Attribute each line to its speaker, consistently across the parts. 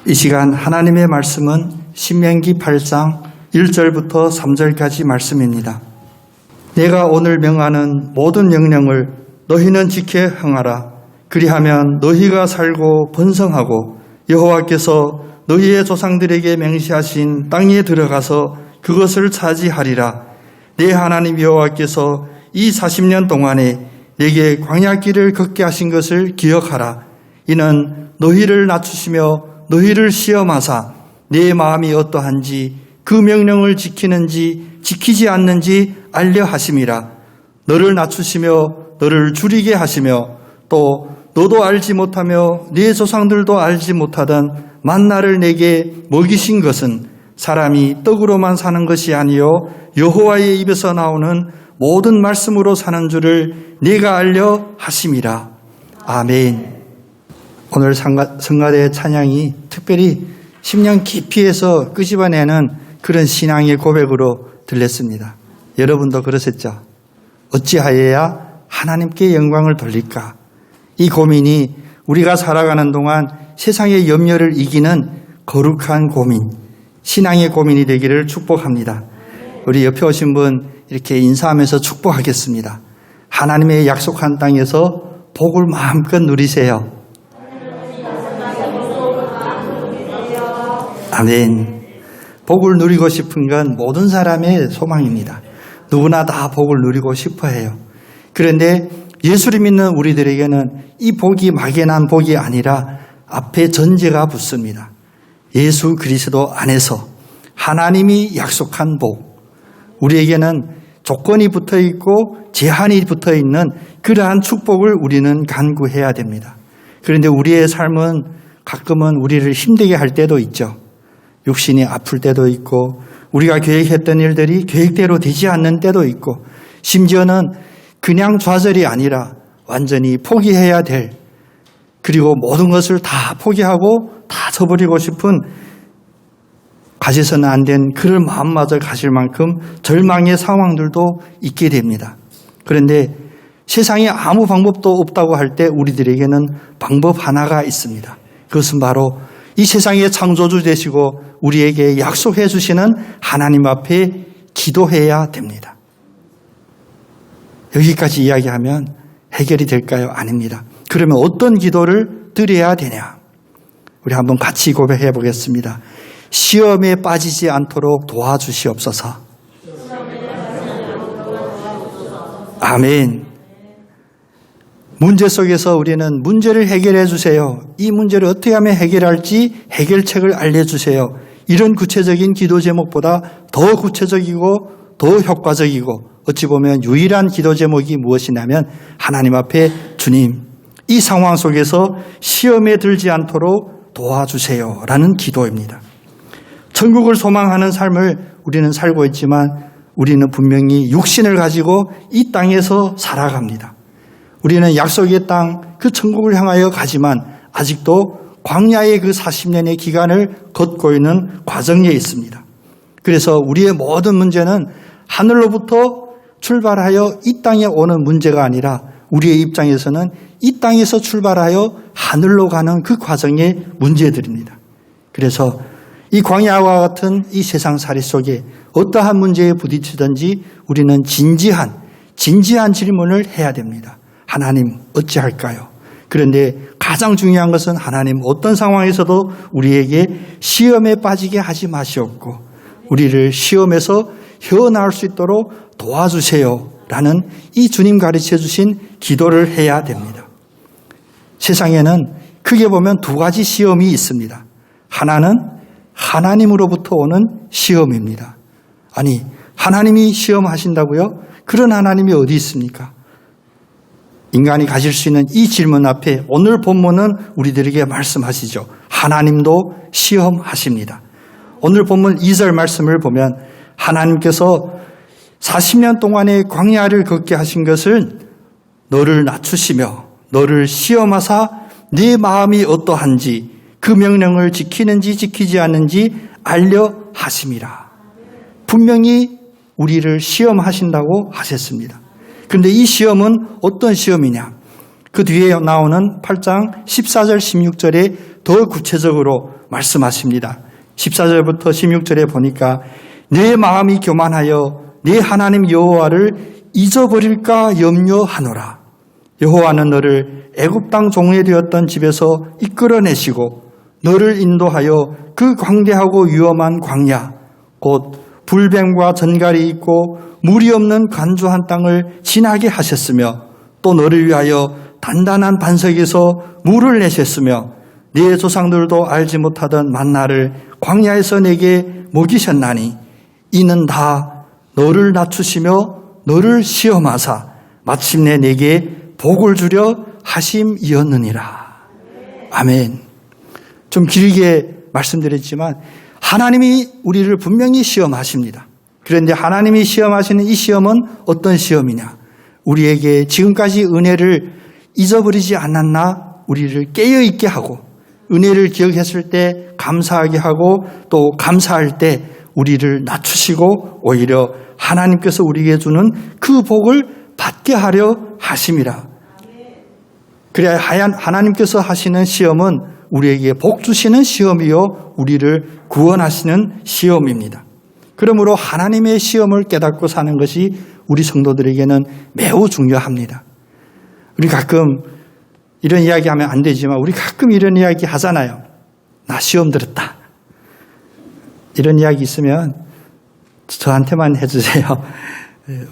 Speaker 1: 이 시간 하나님의 말씀은 신명기 8장 1절부터 3절까지 말씀입니다. 내가 오늘 명하는 모든 명령을 너희는 지켜 행하라. 그리하면 너희가 살고 번성하고 여호와께서 너희의 조상들에게 맹세하신 땅에 들어가서 그것을 차지하리라. 내 하나님 여호와께서 이 40년 동안에 내게 광야길을 걷게 하신 것을 기억하라. 이는 너희를 낮추시며 너희를 시험하사 내 마음이 어떠한지 그 명령을 지키는지 지키지 않는지 알려 하심이라. 너를 낮추시며 너를 줄이게 하시며 또 너도 알지 못하며 네 조상들도 알지 못하던 만나를 내게 먹이신 것은 사람이 떡으로만 사는 것이 아니요 여호와의 입에서 나오는 모든 말씀으로 사는 줄을 네가 알려 하심이라. 아멘. 오늘 성가대의 찬양이 특별히 심령 깊이에서 끄집어내는 그런 신앙의 고백으로 들렸습니다. 여러분도 그러셨죠? 어찌하여야 하나님께 영광을 돌릴까? 이 고민이 우리가 살아가는 동안 세상의 염려를 이기는 거룩한 고민, 신앙의 고민이 되기를 축복합니다. 우리 옆에 오신 분 이렇게 인사하면서 축복하겠습니다. 하나님의 약속한 땅에서 복을 마음껏 누리세요. 아멘. 복을 누리고 싶은 건 모든 사람의 소망입니다. 누구나 다 복을 누리고 싶어 해요. 그런데 예수를 믿는 우리들에게는 이 복이 막연한 복이 아니라 앞에 전제가 붙습니다. 예수 그리스도 안에서 하나님이 약속한 복, 우리에게는 조건이 붙어 있고 제한이 붙어 있는 그러한 축복을 우리는 간구해야 됩니다. 그런데 우리의 삶은 가끔은 우리를 힘들게 할 때도 있죠. 육신이 아플 때도 있고 우리가 계획했던 일들이 계획대로 되지 않는 때도 있고 심지어는 그냥 좌절이 아니라 완전히 포기해야 될, 그리고 모든 것을 다 포기하고 다 저버리고 싶은, 가져서는 안 된 그런 마음마저 가질 만큼 절망의 상황들도 있게 됩니다. 그런데 세상에 아무 방법도 없다고 할 때 우리들에게는 방법 하나가 있습니다. 그것은 바로 이 세상의 창조주 되시고 우리에게 약속해 주시는 하나님 앞에 기도해야 됩니다. 여기까지 이야기하면 해결이 될까요? 아닙니다. 그러면 어떤 기도를 드려야 되냐? 우리 한번 같이 고백해 보겠습니다. 시험에 빠지지 않도록 도와주시옵소서. 아멘. 문제 속에서 우리는 문제를 해결해 주세요. 이 문제를 어떻게 하면 해결할지 해결책을 알려주세요. 이런 구체적인 기도 제목보다 더 구체적이고 더 효과적이고 어찌 보면 유일한 기도 제목이 무엇이냐면 하나님 앞에 주님, 이 상황 속에서 시험에 들지 않도록 도와주세요 라는 기도입니다. 천국을 소망하는 삶을 우리는 살고 있지만 우리는 분명히 육신을 가지고 이 땅에서 살아갑니다. 우리는 약속의 땅, 그 천국을 향하여 가지만 아직도 광야의 그 40년의 기간을 걷고 있는 과정에 있습니다. 그래서 우리의 모든 문제는 하늘로부터 출발하여 이 땅에 오는 문제가 아니라 우리의 입장에서는 이 땅에서 출발하여 하늘로 가는 그 과정의 문제들입니다. 그래서 이 광야와 같은 이 세상살이 속에 어떠한 문제에 부딪히든지 우리는 진지한 질문을 해야 됩니다. 하나님 어찌할까요? 그런데 가장 중요한 것은 하나님 어떤 상황에서도 우리에게 시험에 빠지게 하지 마시옵고 우리를 시험에서 헤어나올 수 있도록 도와주세요 라는 이 주님 가르쳐 주신 기도를 해야 됩니다. 세상에는 크게 보면 두 가지 시험이 있습니다. 하나는 하나님으로부터 오는 시험입니다. 아니, 하나님이 시험하신다고요? 그런 하나님이 어디 있습니까? 인간이 가질 수 있는 이 질문 앞에 오늘 본문은 우리들에게 말씀하시죠. 하나님도 시험하십니다. 오늘 본문 2절 말씀을 보면 하나님께서 40년 동안의 광야를 걷게 하신 것을 너를 낮추시며 너를 시험하사 네 마음이 어떠한지 그 명령을 지키는지 지키지 않는지 알려 하심이라. 분명히 우리를 시험하신다고 하셨습니다. 그런데 이 시험은 어떤 시험이냐? 그 뒤에 나오는 8장 14절 16절에 더 구체적으로 말씀하십니다. 14절부터 16절에 보니까 내 마음이 교만하여 내 하나님 여호와를 잊어버릴까 염려하노라. 여호와는 너를 애굽 땅 종래되었던 집에서 이끌어내시고 너를 인도하여 그 광대하고 위험한 광야 곧 불뱀과 전갈이 있고 물이 없는 간주한 땅을 지나게 하셨으며 또 너를 위하여 단단한 반석에서 물을 내셨으며 네 조상들도 알지 못하던 만나를 광야에서 내게 먹이셨나니 이는 다 너를 낮추시며 너를 시험하사 마침내 내게 복을 주려 하심이었느니라. 아멘. 좀 길게 말씀드렸지만 하나님이 우리를 분명히 시험하십니다. 그런데 하나님이 시험하시는 이 시험은 어떤 시험이냐? 우리에게 지금까지 은혜를 잊어버리지 않았나? 우리를 깨어있게 하고 은혜를 기억했을 때 감사하게 하고 또 감사할 때 우리를 낮추시고 오히려 하나님께서 우리에게 주는 그 복을 받게 하려 하심이라. 그래야 하나님께서 하시는 시험은 우리에게 복 주시는 시험이요 우리를 구원하시는 시험입니다. 그러므로 하나님의 시험을 깨닫고 사는 것이 우리 성도들에게는 매우 중요합니다. 우리 가끔 이런 이야기하면 안 되지만 우리 가끔 이런 이야기 하잖아요. 나 시험 들었다. 이런 이야기 있으면 저한테만 해주세요.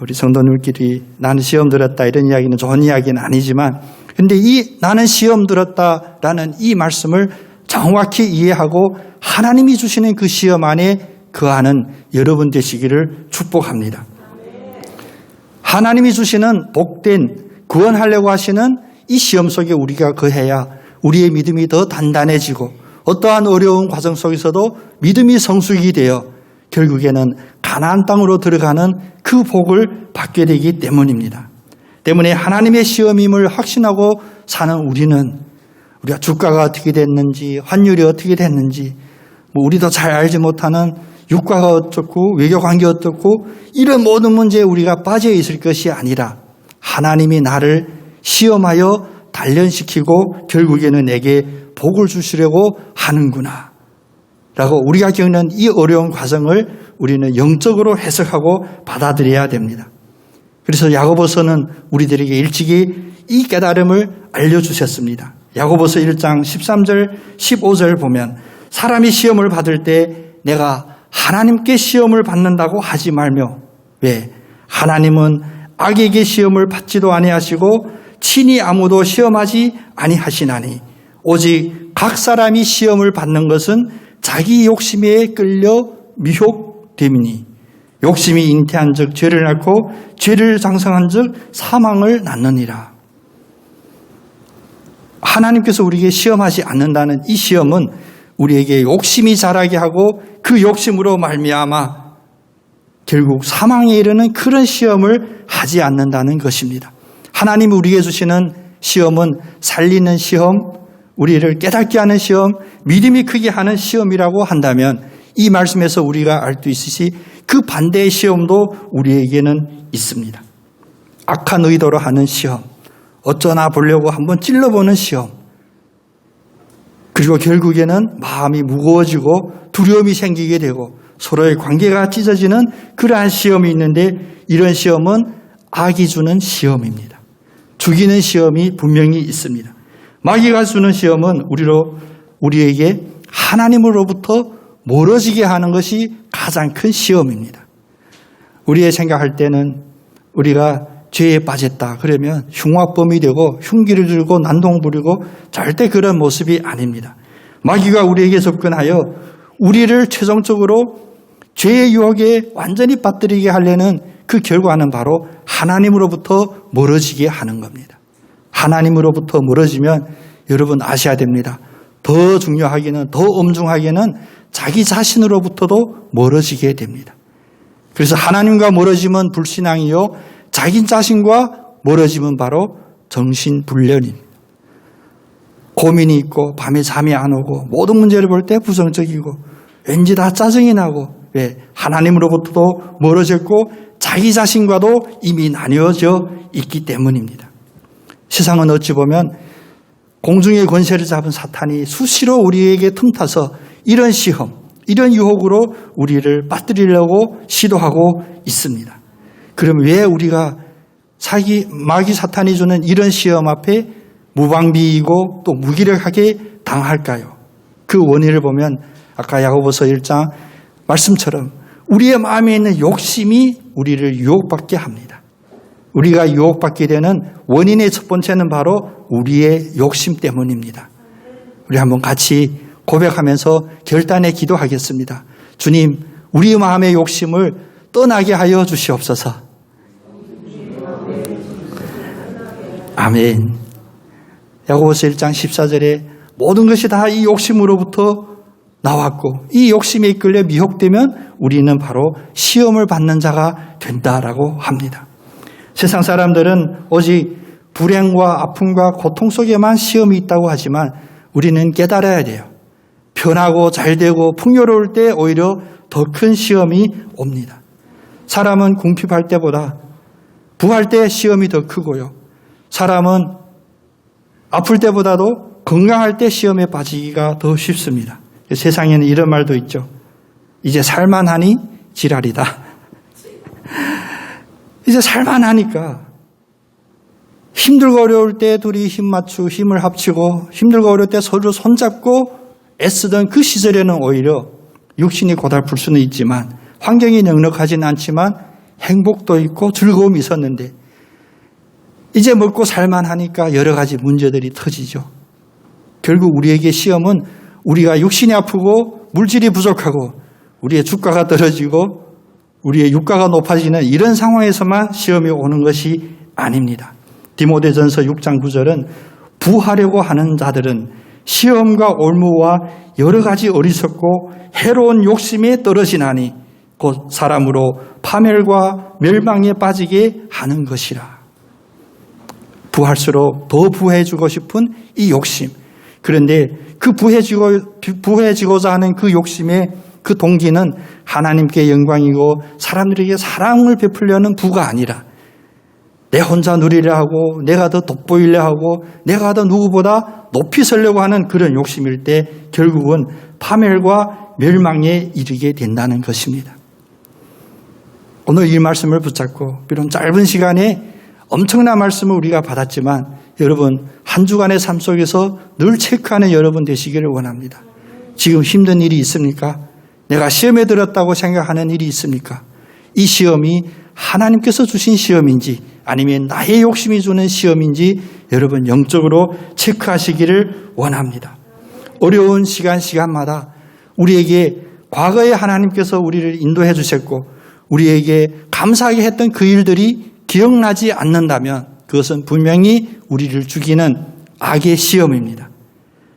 Speaker 1: 우리 성도님들끼리 나는 시험 들었다 이런 이야기는 좋은 이야기는 아니지만 근데 이 나는 시험 들었다라는 이 말씀을 정확히 이해하고 하나님이 주시는 그 시험 안에 거하는 여러분 되시기를 축복합니다. 하나님이 주시는 복된 구원하려고 하시는 이 시험 속에 우리가 거해야 우리의 믿음이 더 단단해지고 어떠한 어려운 과정 속에서도 믿음이 성숙이 되어 결국에는 가나안 땅으로 들어가는 그 복을 받게 되기 때문입니다. 때문에 하나님의 시험임을 확신하고 사는 우리는 우리가 주가가 어떻게 됐는지 환율이 어떻게 됐는지 우리도 잘 알지 못하는 유가가 어떻고 외교관계 어떻고 이런 모든 문제에 우리가 빠져 있을 것이 아니라 하나님이 나를 시험하여 단련시키고 결국에는 내게 복을 주시려고 하는구나 라고 우리가 겪는 이 어려운 과정을 우리는 영적으로 해석하고 받아들여야 됩니다. 그래서 야고보서는 우리들에게 일찍이 이 깨달음을 알려주셨습니다. 야고보서 1장 13절 15절 보면 사람이 시험을 받을 때 내가 하나님께 시험을 받는다고 하지 말며 왜? 하나님은 악에게 시험을 받지도 아니하시고 친히 아무도 시험하지 아니하시나니 오직 각 사람이 시험을 받는 것은 자기 욕심에 끌려 미혹됨이니 욕심이 잉태한 즉 죄를 낳고 죄를 장성한 즉 사망을 낳느니라. 하나님께서 우리에게 시험하지 않는다는 이 시험은 우리에게 욕심이 자라게 하고 그 욕심으로 말미암아 결국 사망에 이르는 그런 시험을 하지 않는다는 것입니다. 하나님이 우리에게 주시는 시험은 살리는 시험, 우리를 깨닫게 하는 시험, 믿음이 크게 하는 시험이라고 한다면 이 말씀에서 우리가 알 수 있듯이 그 반대의 시험도 우리에게는 있습니다. 악한 의도로 하는 시험, 어쩌나 보려고 한번 찔러보는 시험, 그리고 결국에는 마음이 무거워지고 두려움이 생기게 되고 서로의 관계가 찢어지는 그러한 시험이 있는데 이런 시험은 악이 주는 시험입니다. 죽이는 시험이 분명히 있습니다. 마귀가 주는 시험은 우리에게 하나님으로부터 멀어지게 하는 것이 가장 큰 시험입니다. 우리의 생각할 때는 우리가 죄에 빠졌다 그러면 흉악범이 되고 흉기를 들고 난동 부리고 절대 그런 모습이 아닙니다. 마귀가 우리에게 접근하여 우리를 최종적으로 죄의 유혹에 완전히 빠뜨리게 하려는 그 결과는 바로 하나님으로부터 멀어지게 하는 겁니다. 하나님으로부터 멀어지면 여러분 아셔야 됩니다. 더 중요하게는 더 엄중하게는 자기 자신으로부터도 멀어지게 됩니다. 그래서 하나님과 멀어지면 불신앙이요 자기 자신과 멀어지면 바로 정신불련입니다. 고민이 있고 밤에 잠이 안 오고 모든 문제를 볼 때 부정적이고 왠지 다 짜증이 나고 왜? 하나님으로부터도 멀어졌고 자기 자신과도 이미 나뉘어져 있기 때문입니다. 세상은 어찌 보면 공중의 권세를 잡은 사탄이 수시로 우리에게 틈타서 이런 시험, 이런 유혹으로 우리를 빠뜨리려고 시도하고 있습니다. 그럼 왜 우리가 마귀 사탄이 주는 이런 시험 앞에 무방비이고 또 무기력하게 당할까요? 그 원인을 보면 아까 야고보서 1장 말씀처럼 우리의 마음에 있는 욕심이 우리를 유혹받게 합니다. 우리가 유혹받게 되는 원인의 첫 번째는 바로 우리의 욕심 때문입니다. 우리 한번 같이 고백하면서 결단에 기도하겠습니다. 주님, 우리 마음의 욕심을 떠나게 하여 주시옵소서. 아멘. 야고보서 1장 14절에 모든 것이 다 이 욕심으로부터 나왔고 이 욕심에 이끌려 미혹되면 우리는 바로 시험을 받는 자가 된다라고 합니다. 세상 사람들은 오직 불행과 아픔과 고통 속에만 시험이 있다고 하지만 우리는 깨달아야 돼요. 편하고 잘되고 풍요로울 때 오히려 더 큰 시험이 옵니다. 사람은 궁핍할 때보다 부할 때 시험이 더 크고요. 사람은 아플 때보다도 건강할 때 시험에 빠지기가 더 쉽습니다. 세상에는 이런 말도 있죠. 이제 살만하니 지랄이다. 이제 살만하니까 힘들고 어려울 때 둘이 힘을 합치고 힘들고 어려울 때 서로 손잡고 애쓰던 그 시절에는 오히려 육신이 고달플 수는 있지만 환경이 넉넉하지는 않지만 행복도 있고 즐거움이 있었는데 이제 먹고 살만하니까 여러 가지 문제들이 터지죠. 결국 우리에게 시험은 우리가 육신이 아프고 물질이 부족하고 우리의 주가가 떨어지고 우리의 유가가 높아지는 이런 상황에서만 시험이 오는 것이 아닙니다. 디모데전서 6장 9절은 부하려고 하는 자들은 시험과 올무와 여러 가지 어리석고 해로운 욕심에 떨어지나니 곧 사람으로 파멸과 멸망에 빠지게 하는 것이라. 부할수록 더 부해지고 싶은 이 욕심. 그런데 그 부해지고자 하는 그 욕심의 그 동기는 하나님께 영광이고 사람들에게 사랑을 베풀려는 부가 아니라 내 혼자 누리려 하고 내가 더 돋보이려 하고 내가 더 누구보다 높이 서려고 하는 그런 욕심일 때 결국은 파멸과 멸망에 이르게 된다는 것입니다. 오늘 이 말씀을 붙잡고 비록 짧은 시간에 엄청난 말씀을 우리가 받았지만 여러분 한 주간의 삶 속에서 늘 체크하는 여러분 되시기를 원합니다. 지금 힘든 일이 있습니까? 내가 시험에 들었다고 생각하는 일이 있습니까? 이 시험이 하나님께서 주신 시험인지 아니면 나의 욕심이 주는 시험인지 여러분 영적으로 체크하시기를 원합니다. 어려운 시간마다 우리에게 과거에 하나님께서 우리를 인도해 주셨고 우리에게 감사하게 했던 그 일들이 기억나지 않는다면 그것은 분명히 우리를 죽이는 악의 시험입니다.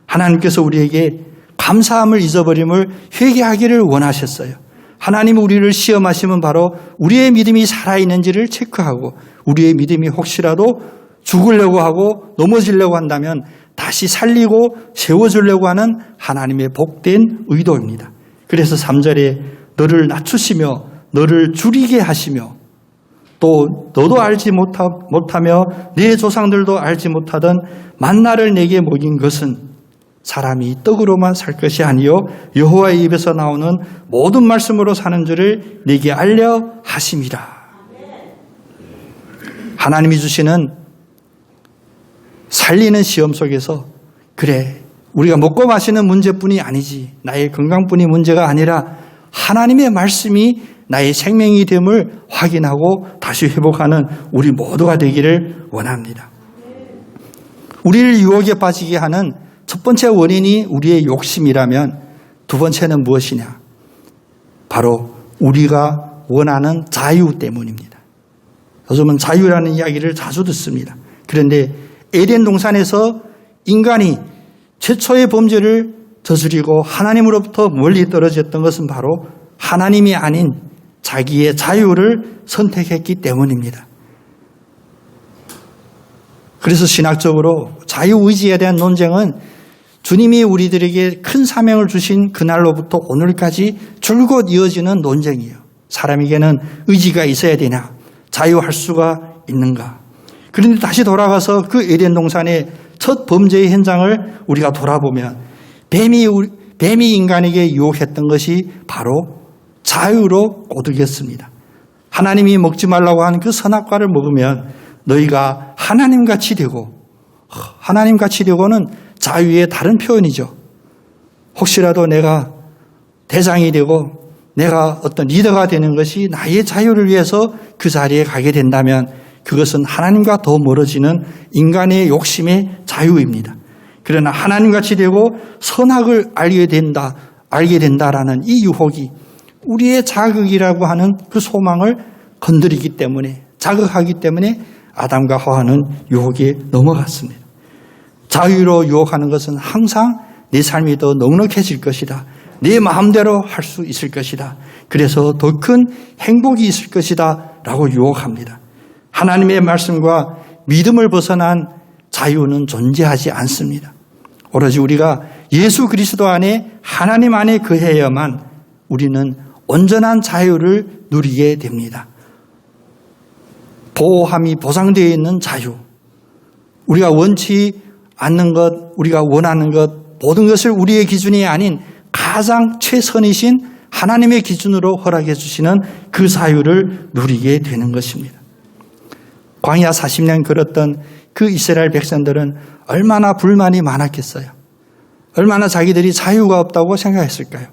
Speaker 1: 하나님께서 우리에게 감사함을 잊어버림을 회개하기를 원하셨어요. 하나님은 우리를 시험하시면 바로 우리의 믿음이 살아있는지를 체크하고 우리의 믿음이 혹시라도 죽으려고 하고 넘어지려고 한다면 다시 살리고 세워주려고 하는 하나님의 복된 의도입니다. 그래서 3절에 너를 낮추시며 너를 줄이게 하시며 또 너도 알지 못하며 네 조상들도 알지 못하던 만나를 내게 먹인 것은 사람이 떡으로만 살 것이 아니요 여호와의 입에서 나오는 모든 말씀으로 사는 줄을 내게 알려 하심이라. 하나님이 주시는 살리는 시험 속에서 그래 우리가 먹고 마시는 문제뿐이 아니지 나의 건강뿐이 문제가 아니라 하나님의 말씀이 나의 생명이 됨을 확인하고 다시 회복하는 우리 모두가 되기를 원합니다. 우리를 유혹에 빠지게 하는 첫 번째 원인이 우리의 욕심이라면 두 번째는 무엇이냐? 바로 우리가 원하는 자유 때문입니다. 요즘은 자유라는 이야기를 자주 듣습니다. 그런데 에덴 동산에서 인간이 최초의 범죄를 저지르고 하나님으로부터 멀리 떨어졌던 것은 바로 하나님이 아닌 자기의 자유를 선택했기 때문입니다. 그래서 신학적으로 자유의지에 대한 논쟁은 주님이 우리들에게 큰 사명을 주신 그날로부터 오늘까지 줄곧 이어지는 논쟁이에요. 사람에게는 의지가 있어야 되냐? 자유할 수가 있는가? 그런데 다시 돌아가서 그 에덴 동산의 첫 범죄의 현장을 우리가 돌아보면 뱀이 뱀이 인간에게 유혹했던 것이 바로 자유로 꼬드겼습니다. 하나님이 먹지 말라고 하는 그 선악과를 먹으면 너희가 하나님같이 되고, 하나님같이 되고는 자유의 다른 표현이죠. 혹시라도 내가 대장이 되고 내가 어떤 리더가 되는 것이 나의 자유를 위해서 그 자리에 가게 된다면 그것은 하나님과 더 멀어지는 인간의 욕심의 자유입니다. 그러나 하나님같이 되고 선악을 알게 된다라는 이 유혹이 우리의 자극이라고 하는 그 소망을 건드리기 때문에, 자극하기 때문에 아담과 하와는 유혹에 넘어갔습니다. 자유로 유혹하는 것은 항상 내 삶이 더 넉넉해질 것이다. 내 마음대로 할 수 있을 것이다. 그래서 더 큰 행복이 있을 것이다 라고 유혹합니다. 하나님의 말씀과 믿음을 벗어난 자유는 존재하지 않습니다. 오로지 우리가 예수 그리스도 안에, 하나님 안에 거해야만 우리는 온전한 자유를 누리게 됩니다. 보호함이 보장되어 있는 자유, 우리가 원치 않는 것, 우리가 원하는 것, 모든 것을 우리의 기준이 아닌 가장 최선이신 하나님의 기준으로 허락해 주시는 그 자유를 누리게 되는 것입니다. 광야 40년 걸었던 그 이스라엘 백성들은 얼마나 불만이 많았겠어요. 얼마나 자기들이 자유가 없다고 생각했을까요?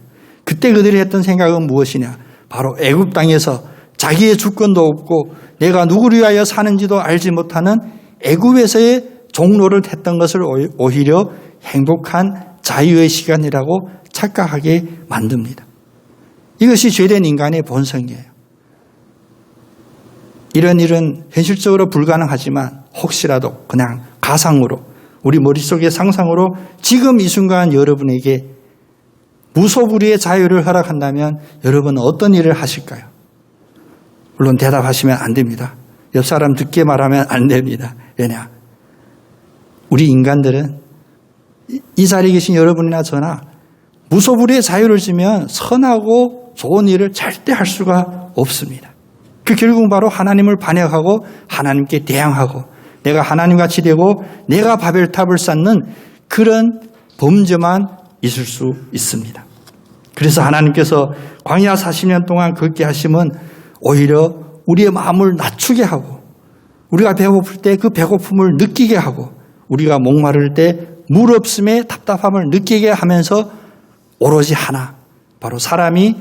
Speaker 1: 그때 그들이 했던 생각은 무엇이냐? 바로 애굽 땅에서 자기의 주권도 없고 내가 누구를 위하여 사는지도 알지 못하는 애굽에서의 종로를 했던 것을 오히려 행복한 자유의 시간이라고 착각하게 만듭니다. 이것이 죄된 인간의 본성이에요. 이런 일은 현실적으로 불가능하지만 혹시라도 그냥 가상으로, 우리 머릿속의 상상으로 지금 이 순간 여러분에게 무소불위의 자유를 허락한다면 여러분은 어떤 일을 하실까요? 물론 대답하시면 안 됩니다. 옆 사람 듣게 말하면 안 됩니다. 왜냐? 우리 인간들은 이 자리에 계신 여러분이나 저나 무소불위의 자유를 주면 선하고 좋은 일을 절대 할 수가 없습니다. 그 결국은 바로 하나님을 반역하고 하나님께 대항하고 내가 하나님같이 되고 내가 바벨탑을 쌓는 그런 범죄만 있을 수 있습니다. 그래서 하나님께서 광야 40년 동안 걷게 하심은 오히려 우리의 마음을 낮추게 하고 우리가 배고플 때 그 배고픔을 느끼게 하고 우리가 목마를 때 물 없음의 답답함을 느끼게 하면서 오로지 하나, 바로 사람이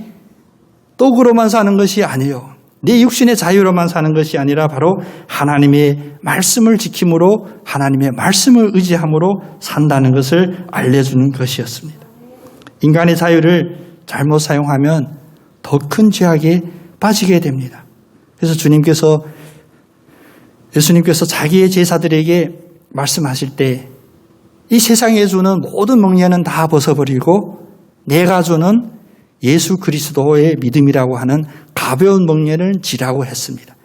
Speaker 1: 떡으로만 사는 것이 아니요, 내 육신의 자유로만 사는 것이 아니라 바로 하나님의 말씀을 지킴으로, 하나님의 말씀을 의지함으로 산다는 것을 알려주는 것이었습니다. 인간의 자유를 잘못 사용하면 더 큰 죄악에 빠지게 됩니다. 그래서 예수님께서 자기의 제자들에게 말씀하실 때 이 세상에 주는 모든 멍에는 다 벗어버리고 내가 주는 예수 그리스도의 믿음이라고 하는 가벼운 멍에를 지라고 했습니다.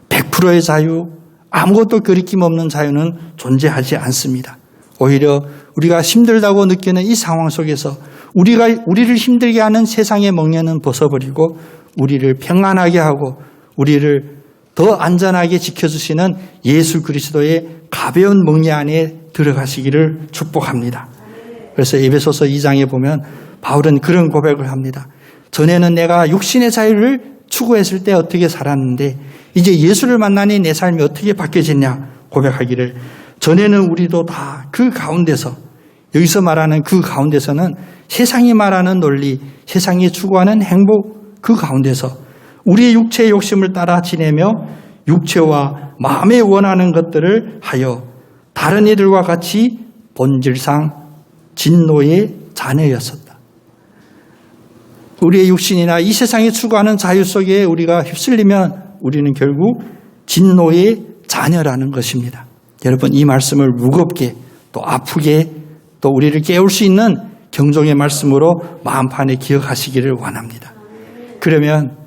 Speaker 1: 100%의 자유, 아무것도 거리낌 없는 자유는 존재하지 않습니다. 오히려 우리가 힘들다고 느끼는 이 상황 속에서 우리를 힘들게 하는 세상의 멍에는 벗어버리고 우리를 평안하게 하고 우리를 더 안전하게 지켜주시는 예수 그리스도의 가벼운 멍에 안에 들어가시기를 축복합니다. 그래서 에베소서 2장에 보면 바울은 그런 고백을 합니다. 전에는 내가 육신의 자유를 추구했을 때 어떻게 살았는데 이제 예수를 만나니 내 삶이 어떻게 바뀌어졌냐 고백하기를, 전에는 우리도 다 그 가운데서, 여기서 말하는 그 가운데서는 세상이 말하는 논리, 세상이 추구하는 행복, 그 가운데서 우리의 육체의 욕심을 따라 지내며 육체와 마음에 원하는 것들을 하여 다른 이들과 같이 본질상 진노의 자녀였었다. 우리의 육신이나 이 세상이 추구하는 자유 속에 우리가 휩쓸리면 우리는 결국 진노의 자녀라는 것입니다. 여러분, 이 말씀을 무겁게 또 아프게 또 우리를 깨울 수 있는 경종의 말씀으로 마음판에 기억하시기를 원합니다. 그러면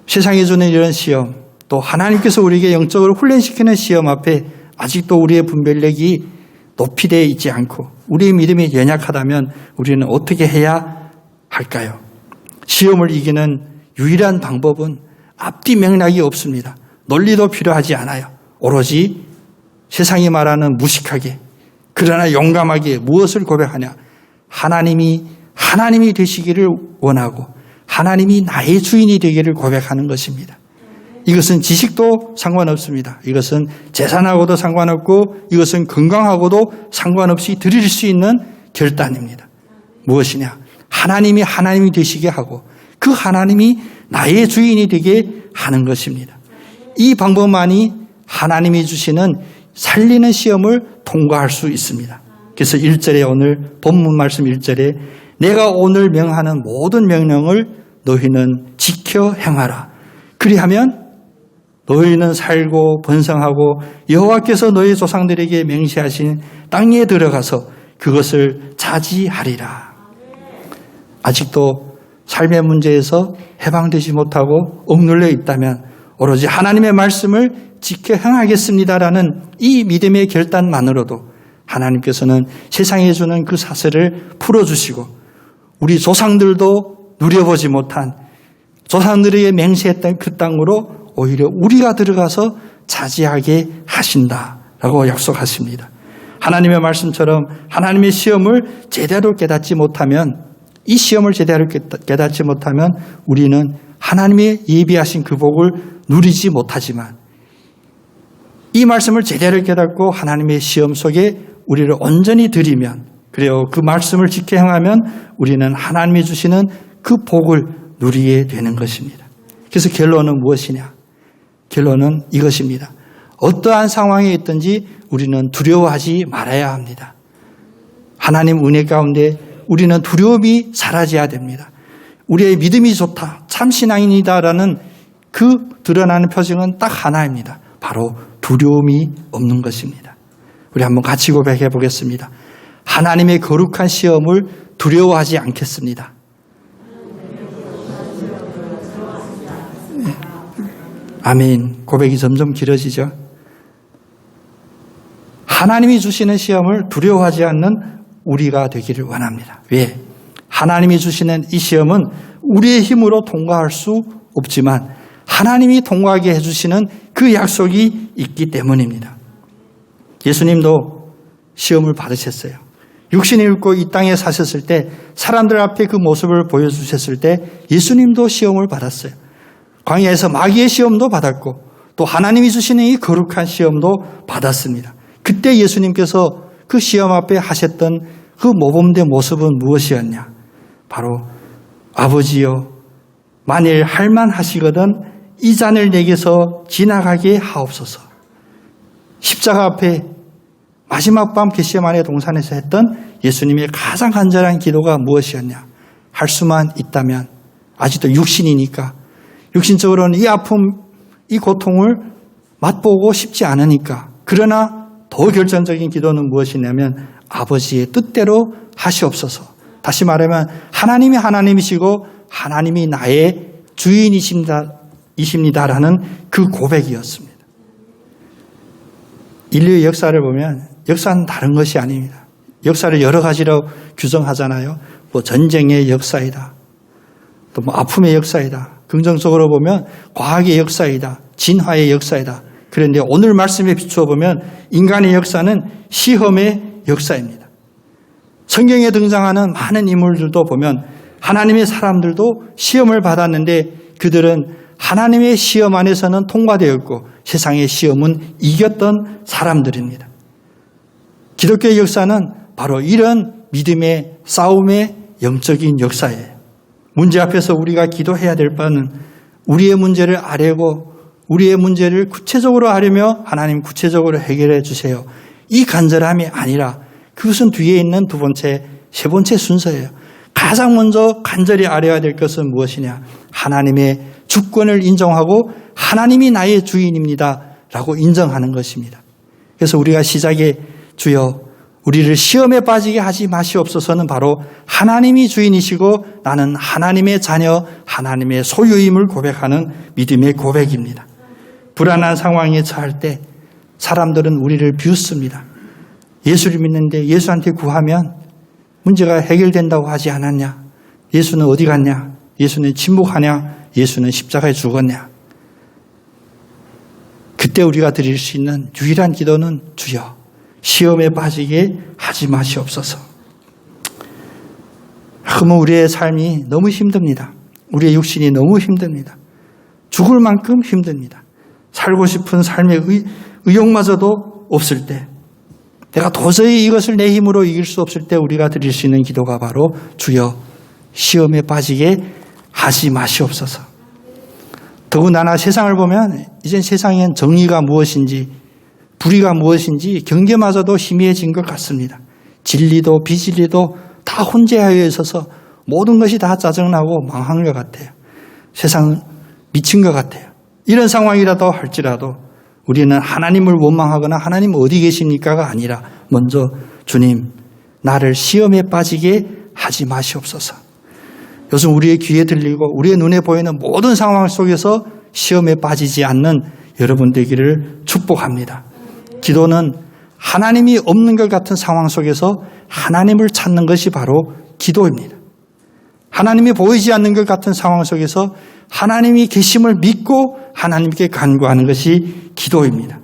Speaker 1: 세상이 주는 이런 시험, 또 하나님께서 우리에게 영적으로 훈련시키는 시험 앞에 아직도 우리의 분별력이 높이 되어 있지 않고 우리의 믿음이 연약하다면 우리는 어떻게 해야 할까요? 시험을 이기는 유일한 방법은 앞뒤 맥락이 없습니다. 논리도 필요하지 않아요. 오로지 세상이 말하는 무식하게, 그러나 용감하게 무엇을 고백하냐? 하나님이 되시기를 원하고 하나님이 나의 주인이 되기를 고백하는 것입니다. 이것은 지식도 상관없습니다. 이것은 재산하고도 상관없고 이것은 건강하고도 상관없이 드릴 수 있는 결단입니다. 무엇이냐? 하나님이 되시게 하고 그 하나님이 나의 주인이 되게 하는 것입니다. 이 방법만이 하나님이 주시는 살리는 시험을 통과할 수 있습니다. 그래서 1절에 오늘 본문 말씀 1절에 내가 오늘 명하는 모든 명령을 너희는 지켜 행하라. 그리하면 너희는 살고 번성하고 여호와께서 너희 조상들에게 맹세하신 땅에 들어가서 그것을 차지하리라. 아직도 삶의 문제에서 해방되지 못하고 억눌려 있다면 오로지 하나님의 말씀을 지켜 행하겠습니다라는 이 믿음의 결단만으로도 하나님께서는 세상에 주는 그 사슬을 풀어주시고 우리 조상들도 누려보지 못한 조상들에게 맹세했던 그 땅으로 오히려 우리가 들어가서 차지하게 하신다라고 약속하십니다. 하나님의 말씀처럼 하나님의 시험을 제대로 깨닫지 못하면 이 시험을 제대로 깨닫지 못하면 우리는 하나님의 예비하신 그 복을 누리지 못하지만 이 말씀을 제대로 깨닫고 하나님의 시험 속에 우리를 온전히 드리면 그래요. 그 말씀을 지켜 행하면 우리는 하나님이 주시는 그 복을 누리게 되는 것입니다. 그래서 결론은 무엇이냐? 결론은 이것입니다. 어떠한 상황에 있든지 우리는 두려워하지 말아야 합니다. 하나님 은혜 가운데 우리는 두려움이 사라져야 됩니다. 우리의 믿음이 좋다, 참 신앙인이다라는 그 드러나는 표징은 딱 하나입니다. 바로 두려움이 없는 것입니다. 우리 한번 같이 고백해 보겠습니다. 하나님의 거룩한 시험을 두려워하지 않겠습니다. 아멘. 고백이 점점 길어지죠. 하나님이 주시는 시험을 두려워하지 않는 우리가 되기를 원합니다. 왜? 하나님이 주시는 이 시험은 우리의 힘으로 통과할 수 없지만 하나님이 통과하게 해주시는 그 약속이 있기 때문입니다. 예수님도 시험을 받으셨어요. 육신이 입고 이 땅에 사셨을 때 사람들 앞에 그 모습을 보여주셨을 때 예수님도 시험을 받았어요. 광야에서 마귀의 시험도 받았고 또 하나님이 주시는 이 거룩한 시험도 받았습니다. 그때 예수님께서 그 시험 앞에 하셨던 그 모범된 모습은 무엇이었냐? 바로 아버지여 만일 할만하시거든 이 잔을 내게서 지나가게 하옵소서. 십자가 앞에 마지막 밤 겟세마네 동산에서 했던 예수님의 가장 간절한 기도가 무엇이었냐? 할 수만 있다면 아직도 육신이니까 육신적으로는 이 아픔, 이 고통을 맛보고 싶지 않으니까 그러나 더 결정적인 기도는 무엇이냐면 아버지의 뜻대로 하시옵소서. 다시 말하면 하나님이 하나님이시고 하나님이 나의 주인이십니다라는 그 고백이었습니다. 인류의 역사를 보면 역사는 다른 것이 아닙니다. 역사를 여러 가지로 규정하잖아요. 뭐 전쟁의 역사이다. 또 뭐 아픔의 역사이다. 긍정적으로 보면 과학의 역사이다. 진화의 역사이다. 그런데 오늘 말씀에 비추어 보면 인간의 역사는 시험의 역사입니다. 성경에 등장하는 많은 인물들도 보면 하나님의 사람들도 시험을 받았는데 그들은 하나님의 시험 안에서는 통과되었고 세상의 시험은 이겼던 사람들입니다. 기독교의 역사는 바로 이런 믿음의 싸움의 영적인 역사예요. 문제 앞에서 우리가 기도해야 될 바는 우리의 문제를 아뢰고 우리의 문제를 구체적으로 아뢰며 하나님 구체적으로 해결해 주세요. 이 간절함이 아니라 그것은 뒤에 있는 두 번째, 세 번째 순서예요. 가장 먼저 간절히 아뢰어야 될 것은 무엇이냐? 하나님의 주권을 인정하고 하나님이 나의 주인입니다 라고 인정하는 것입니다. 그래서 우리가 시작에 주여 우리를 시험에 빠지게 하지 마시옵소서는 바로 하나님이 주인이시고 나는 하나님의 자녀, 하나님의 소유임을 고백하는 믿음의 고백입니다. 불안한 상황에 처할 때 사람들은 우리를 비웃습니다. 예수를 믿는데 예수한테 구하면 문제가 해결된다고 하지 않았냐? 예수는 어디 갔냐? 예수는 침묵하냐? 예수는 십자가에 죽었냐? 그때 우리가 드릴 수 있는 유일한 기도는 주여 시험에 빠지게 하지 마시옵소서. 가끔은 우리의 삶이 너무 힘듭니다. 우리의 육신이 너무 힘듭니다. 죽을 만큼 힘듭니다. 살고 싶은 삶의 의욕마저도 없을 때, 내가 도저히 이것을 내 힘으로 이길 수 없을 때 우리가 드릴 수 있는 기도가 바로 주여 시험에 빠지게 하지 마시옵소서. 더군다나 세상을 보면 이젠 세상엔 정의가 무엇인지 불의가 무엇인지 경계마저도 희미해진 것 같습니다. 진리도 비진리도 다 혼재하여 있어서 모든 것이 다 짜증나고 망한 것 같아요. 세상 미친 것 같아요. 이런 상황이라도 할지라도 우리는 하나님을 원망하거나 하나님 어디 계십니까가 아니라 먼저 주님 나를 시험에 빠지게 하지 마시옵소서. 요즘 우리의 귀에 들리고 우리의 눈에 보이는 모든 상황 속에서 시험에 빠지지 않는 여러분 되기를 축복합니다. 기도는 하나님이 없는 것 같은 상황 속에서 하나님을 찾는 것이 바로 기도입니다. 하나님이 보이지 않는 것 같은 상황 속에서 하나님이 계심을 믿고 하나님께 간구하는 것이 기도입니다.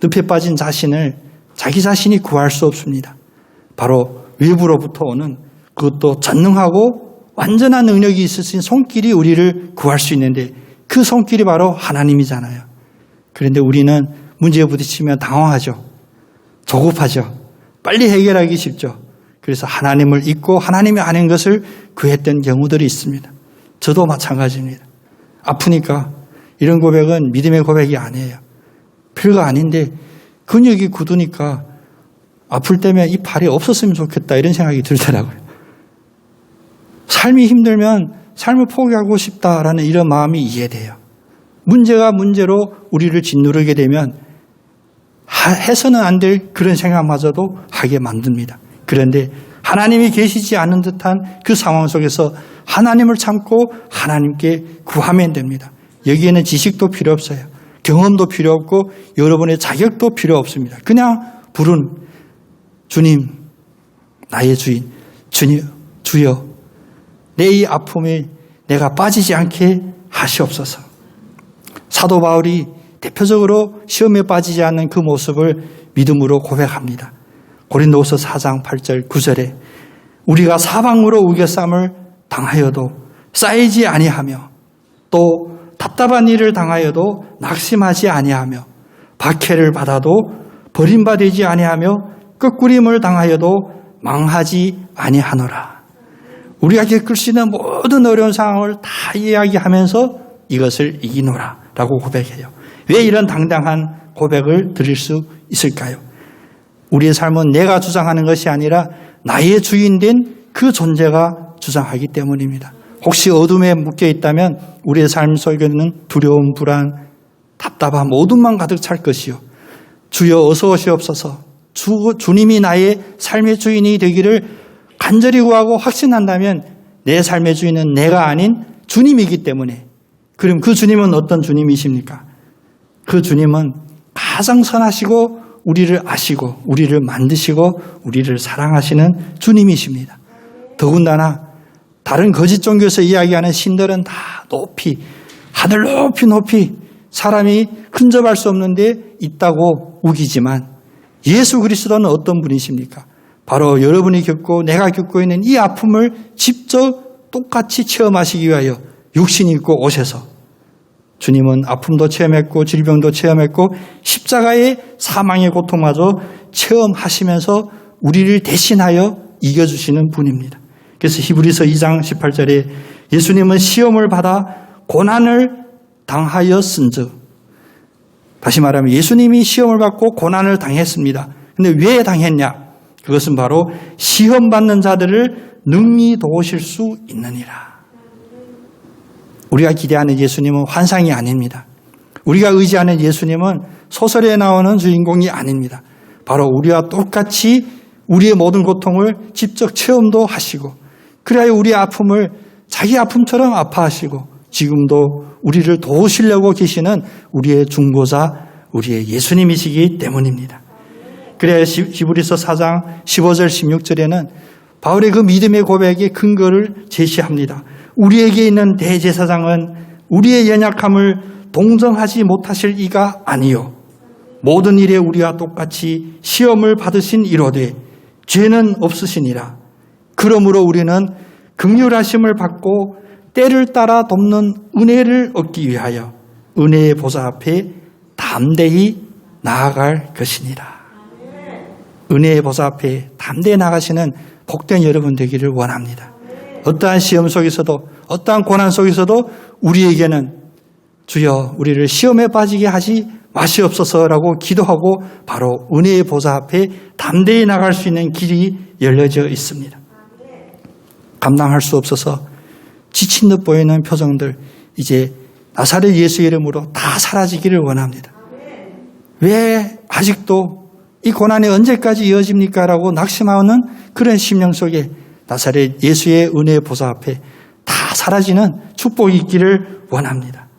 Speaker 1: 늪에 빠진 자신을 자기 자신이 구할 수 없습니다. 바로 외부로부터 오는 그것도 전능하고 완전한 능력이 있으신 손길이 우리를 구할 수 있는데 그 손길이 바로 하나님이잖아요. 그런데 우리는 문제에 부딪히면 당황하죠. 조급하죠. 빨리 해결하기 쉽죠. 그래서 하나님을 잊고 하나님이 아닌 것을 구했던 경우들이 있습니다. 저도 마찬가지입니다. 아프니까 이런 고백은 믿음의 고백이 아니에요. 별거 아닌데 근육이 굳으니까 아플 때면 이 팔이 없었으면 좋겠다 이런 생각이 들더라고요. 삶이 힘들면 삶을 포기하고 싶다라는 이런 마음이 이해돼요. 문제가 문제로 우리를 짓누르게 되면 해서는 안 될 그런 생각마저도 하게 만듭니다. 그런데 하나님이 계시지 않은 듯한 그 상황 속에서 하나님을 참고 하나님께 구하면 됩니다. 여기에는 지식도 필요 없어요. 경험도 필요 없고 여러분의 자격도 필요 없습니다. 그냥 부른 주님, 나의 주인, 주여 내 이 아픔에 내가 빠지지 않게 하시옵소서. 사도 바울이 대표적으로 시험에 빠지지 않는 그 모습을 믿음으로 고백합니다. 고린도후서 4장 8절 9절에 우리가 사방으로 우겨쌈을 당하여도 쌓이지 아니하며 또 답답한 일을 당하여도 낙심하지 아니하며 박해를 받아도 버림받지 아니하며 끄꾸림을 당하여도 망하지 아니하노라. 우리가 겪을 수 있는 모든 어려운 상황을 다 이야기하면서 이것을 이기노라 라고 고백해요. 왜 이런 당당한 고백을 드릴 수 있을까요? 우리의 삶은 내가 주장하는 것이 아니라 나의 주인된 그 존재가 주장하기 때문입니다. 혹시 어둠에 묶여 있다면 우리의 삶 속에는 두려움, 불안, 답답함 모든만 가득 찰 것이요. 주여 어서 오시옵소서. 주님이 나의 삶의 주인이 되기를 간절히 구하고 확신한다면 내 삶의 주인은 내가 아닌 주님이기 때문에 그럼 그 주님은 어떤 주님이십니까? 그 주님은 가장 선하시고 우리를 아시고 우리를 만드시고 우리를 사랑하시는 주님이십니다. 더군다나 다른 거짓 종교에서 이야기하는 신들은 다 높이 하늘 높이 사람이 근접할 수 없는 데 있다고 우기지만 예수 그리스도는 어떤 분이십니까? 바로 여러분이 겪고 내가 겪고 있는 이 아픔을 직접 똑같이 체험하시기 위하여 육신이 입고 오셔서 주님은 아픔도 체험했고 질병도 체험했고 십자가의 사망의 고통마저 체험하시면서 우리를 대신하여 이겨주시는 분입니다. 그래서 히브리서 2장 18절에 예수님은 시험을 받아 고난을 당하였은즉 다시 말하면 예수님이 시험을 받고 고난을 당했습니다. 그런데 왜 당했냐? 그것은 바로 시험받는 자들을 능히 도우실 수 있느니라. 우리가 기대하는 예수님은 환상이 아닙니다. 우리가 의지하는 예수님은 소설에 나오는 주인공이 아닙니다. 바로 우리와 똑같이 우리의 모든 고통을 직접 체험도 하시고 그래야 우리의 아픔을 자기 아픔처럼 아파하시고 지금도 우리를 도우시려고 계시는 우리의 중보자, 우리의 예수님이시기 때문입니다. 그래야 히브리서 4장 15절 16절에는 바울의 그 믿음의 고백의 근거를 제시합니다. 우리에게 있는 대제사장은 우리의 연약함을 동정하지 못하실 이가 아니요 모든 일에 우리와 똑같이 시험을 받으신 이로되 죄는 없으시니라. 그러므로 우리는 긍휼하심을 받고 때를 따라 돕는 은혜를 얻기 위하여 은혜의 보좌 앞에 담대히 나아갈 것이니라. 은혜의 보좌 앞에 담대히 나가시는 복된 여러분 되기를 원합니다. 어떠한 시험 속에서도 어떠한 고난 속에서도 우리에게는 주여 우리를 시험에 빠지게 하지 마시옵소서라고 기도하고 바로 은혜의 보좌 앞에 담대히 나갈 수 있는 길이 열려져 있습니다. 감당할 수 없어서 지친 듯 보이는 표정들 이제 나사렛 예수의 이름으로 다 사라지기를 원합니다. 왜 아직도 이 고난이 언제까지 이어집니까? 라고 낙심하는 그런 심령 속에 나사렛 예수의 은혜의 보좌 앞에 다 사라지는 축복이 있기를 원합니다.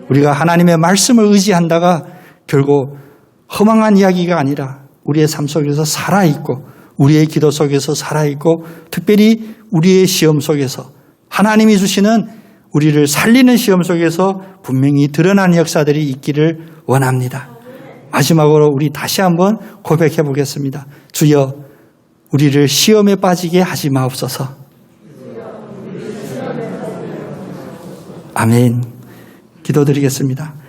Speaker 1: 우리가 하나님의 말씀을 의지한다가 결국 허망한 이야기가 아니라 우리의 삶 속에서 살아있고 우리의 기도 속에서 살아있고 특별히 우리의 시험 속에서 하나님이 주시는 우리를 살리는 시험 속에서 분명히 드러나는 역사들이 있기를 원합니다. 마지막으로 우리 다시 한번 고백해 보겠습니다. 주여 우리를 시험에 빠지게 하지 마옵소서. 아멘. 기도드리겠습니다.